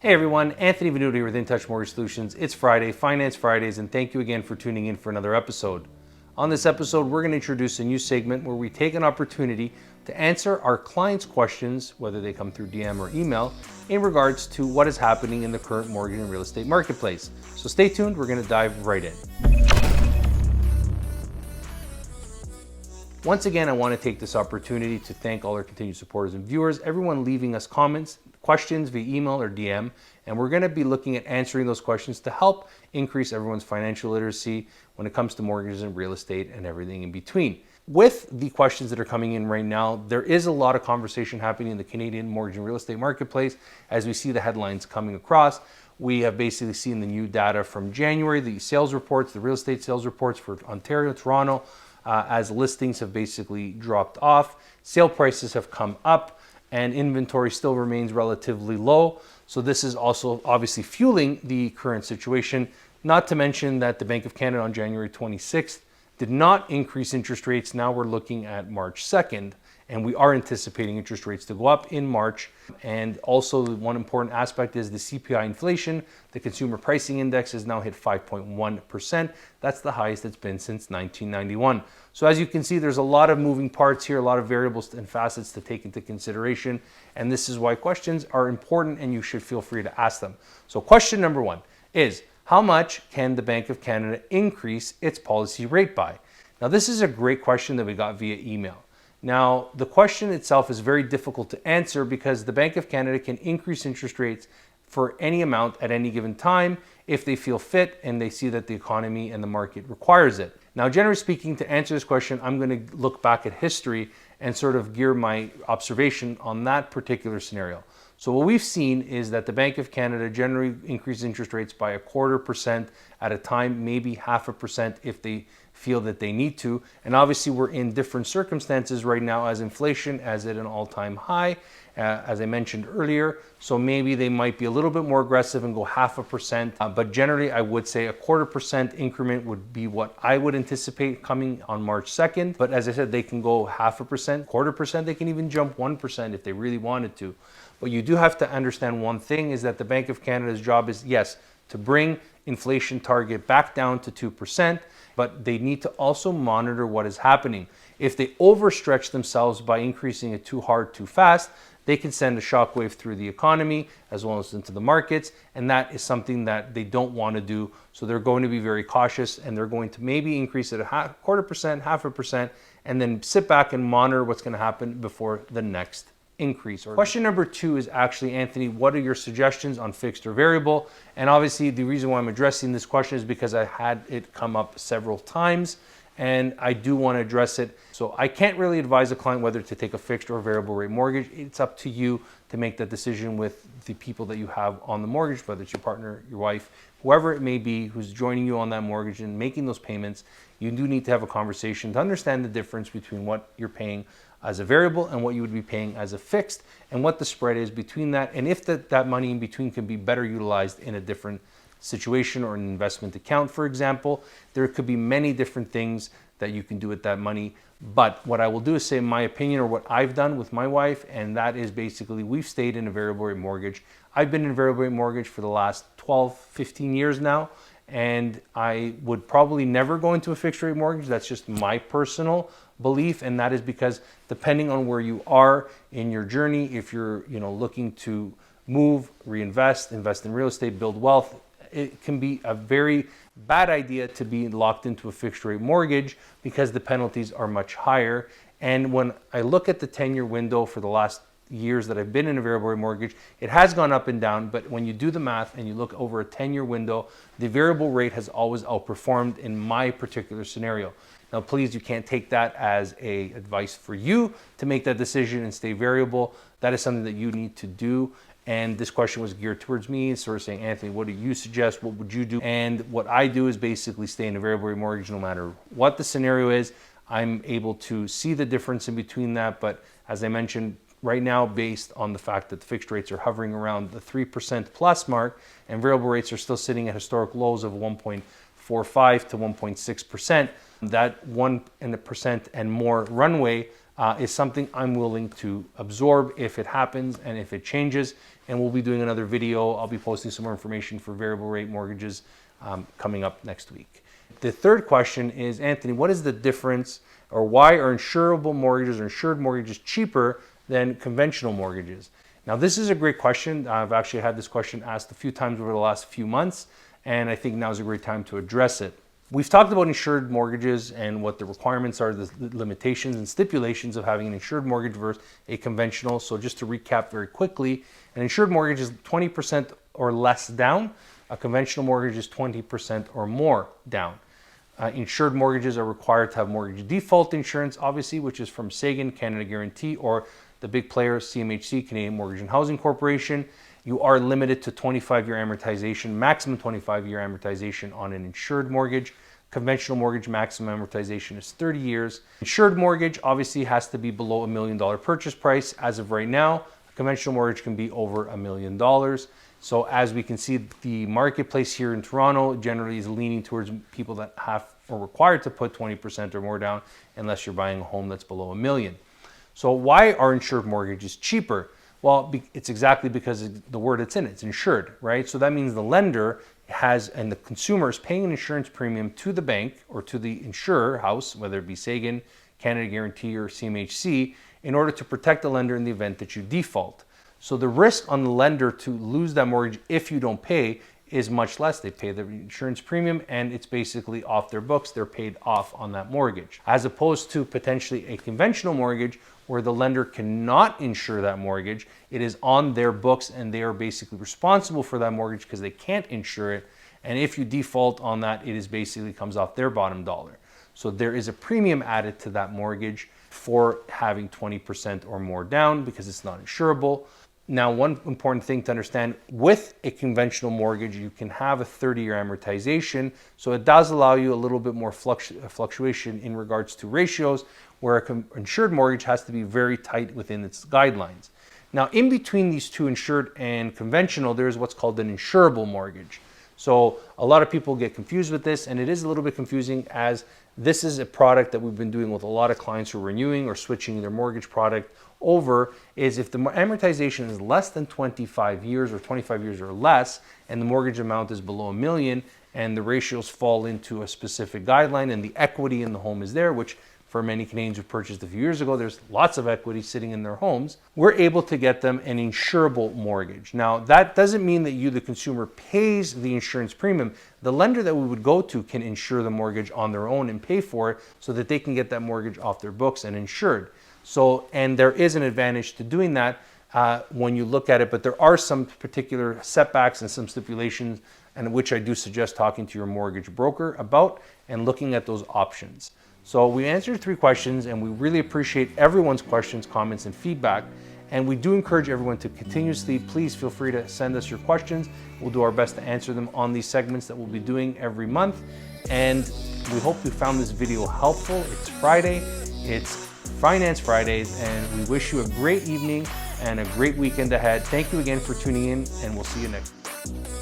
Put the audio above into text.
Hey everyone, Anthony Venuto here with InTouch Mortgage Solutions. It's Friday, Finance Fridays, and thank you again for tuning in for another episode. On this episode, we're going to introduce a new segment where we take an opportunity to answer our clients' questions, whether they come through DM or email, in regards to what is happening in the current mortgage and real estate marketplace. So stay tuned, we're going to dive right in. Once again, I want to take this opportunity to thank all our continued supporters and viewers, everyone leaving us comments, questions via email or DM, and we're going to be looking at answering those questions to help increase everyone's financial literacy when it comes to mortgages and real estate and everything in between. With the questions that are coming in right now, there is a lot of conversation happening in the Canadian mortgage and real estate marketplace as we see the headlines coming across. We have basically seen the new data from January, the sales reports, the real estate sales reports for Ontario, Toronto, as listings have basically dropped off, sale prices have come up, and inventory still remains relatively low. So this is also obviously fueling the current situation, not to mention that the Bank of Canada on January 26th did not increase interest rates. Now we're looking at March 2nd, and we are anticipating interest rates to go up in March. And also one important aspect is the CPI inflation. The consumer pricing index has now hit 5.1%. That's the highest it's been since 1991. So as you can see, there's a lot of moving parts here, a lot of variables and facets to take into consideration. And this is why questions are important and you should feel free to ask them. So question number one is, how much can the Bank of Canada increase its policy rate by? Now, this is a great question that we got via email. Now, the question itself is very difficult to answer because the Bank of Canada can increase interest rates for any amount at any given time if they feel fit and they see that the economy and the market requires it. Now, generally speaking, to answer this question, I'm going to look back at history and sort of gear my observation on that particular scenario. So what we've seen is that the Bank of Canada generally increases interest rates by 0.25% at a time, maybe 0.5% if they feel that they need to. And obviously we're in different circumstances right now as inflation is at an all-time high, as I mentioned earlier. So maybe they might be a little bit more aggressive and go 0.5%. But generally I would say 0.25% increment would be what I would anticipate coming on March 2nd. But as I said, they can go 0.5%, 0.25%, they can even jump 1% if they really wanted to. But you do have to understand one thing is that the Bank of Canada's job is, yes, to bring inflation target back down to 2%, but they need to also monitor what is happening. If they overstretch themselves by increasing it too hard, too fast, they can send a shockwave through the economy as well as into the markets, and that is something that they don't want to do. So they're going to be very cautious, and they're going to maybe increase it 0.25%, 0.5%, and then sit back and monitor what's going to happen before the next increase. Question number two is actually, Anthony, what are your suggestions on fixed or variable? And obviously the reason why I'm addressing this question is because I had it come up several times and I do want to address it. So I can't really advise a client whether to take a fixed or variable rate mortgage. It's up to you to make that decision with the people that you have on the mortgage, whether it's your partner, your wife, whoever it may be who's joining you on that mortgage and making those payments. You do need to have a conversation to understand the difference between what you're paying as a variable and what you would be paying as a fixed, and what the spread is between that, and if that money in between can be better utilized in a different situation or an investment account, for example. There could be many different things that you can do with that money. But what I will do is say my opinion or what I've done with my wife, and that is basically we've stayed in a variable rate mortgage. I've been in a variable rate mortgage for the last 12, 15 years now, and I would probably never go into a fixed rate mortgage. That's just my personal belief, and that is because depending on where you are in your journey, if you're looking to move, reinvest, invest in real estate, build wealth, it can be a very bad idea to be locked into a fixed rate mortgage because the penalties are much higher. And when I look at the 10-year window for the last years that I've been in a variable rate mortgage, it has gone up and down, but when you do the math and you look over a 10-year window, the variable rate has always outperformed in my particular scenario. Now, please, you can't take that as a advice for you to make that decision and stay variable. That is something that you need to do. And this question was geared towards me, sort of saying, Anthony, what do you suggest? What would you do? And what I do is basically stay in a variable rate mortgage no matter what the scenario is. I'm able to see the difference in between that. But as I mentioned, right now, based on the fact that the fixed rates are hovering around the 3% plus mark and variable rates are still sitting at historic lows of 1.45 to 1.6%, that 1% and more runway is something I'm willing to absorb if it happens and if it changes. And we'll be doing another video. I'll be posting some more information for variable rate mortgages coming up next week. The third question is, Anthony, what is the difference, or why are insurable mortgages or insured mortgages cheaper than conventional mortgages? Now, this is a great question. I've actually had this question asked a few times over the last few months, and I think now is a great time to address it. We've talked about insured mortgages and what the requirements are, the limitations and stipulations of having an insured mortgage versus a conventional. So just to recap very quickly, an insured mortgage is 20% or less down. A conventional mortgage is 20% or more down. Insured mortgages are required to have mortgage default insurance, obviously, which is from Sagan, Canada Guarantee, or the big player, CMHC, Canadian Mortgage and Housing Corporation. You are limited to 25-year amortization, maximum 25-year amortization on an insured mortgage. Conventional mortgage maximum amortization is 30 years. Insured mortgage obviously has to be below $1 million purchase price. As of right now, a conventional mortgage can be over $1 million. So as we can see, the marketplace here in Toronto generally is leaning towards people that have or required to put 20% or more down unless you're buying a home that's below $1 million. So why are insured mortgages cheaper? Well, it's exactly because of the word it's in, it's insured, right? So that means the lender has, and the consumer is paying an insurance premium to the bank or to the insurer house, whether it be Sagan, Canada Guarantee, or CMHC, in order to protect the lender in the event that you default. So the risk on the lender to lose that mortgage if you don't pay is much less. They pay the insurance premium and it's basically off their books. They're paid off on that mortgage, as opposed to potentially a conventional mortgage where the lender cannot insure that mortgage. It is on their books and they are basically responsible for that mortgage because they can't insure it. And if you default on that, it is basically comes off their bottom dollar. So there is a premium added to that mortgage for having 20% or more down because it's not insurable. Now, one important thing to understand, with a conventional mortgage, you can have a 30-year amortization. So it does allow you a little bit more fluctuation in regards to ratios, where an insured mortgage has to be very tight within its guidelines. Now, in between these two, insured and conventional, there's what's called an insurable mortgage. So a lot of people get confused with this, and it is a little bit confusing, as this is a product that we've been doing with a lot of clients who are renewing or switching their mortgage product over. Is if the amortization is less than 25 years or 25 years or less, and the mortgage amount is below $1 million, and the ratios fall into a specific guideline, and the equity in the home is there, which for many Canadians who purchased a few years ago, there's lots of equity sitting in their homes, we're able to get them an insurable mortgage. Now, that doesn't mean that you, the consumer, pays the insurance premium. The lender that we would go to can insure the mortgage on their own and pay for it so that they can get that mortgage off their books and insured. So, and there is an advantage to doing that when you look at it, but there are some particular setbacks and some stipulations, and which I do suggest talking to your mortgage broker about and looking at those options. So we answered 3 questions, and we really appreciate everyone's questions, comments, and feedback. And we do encourage everyone to continuously, please feel free to send us your questions. We'll do our best to answer them on these segments that we'll be doing every month. And we hope you found this video helpful. It's Friday, it's Finance Fridays, and we wish you a great evening and a great weekend ahead. Thank you again for tuning in, and we'll see you next week.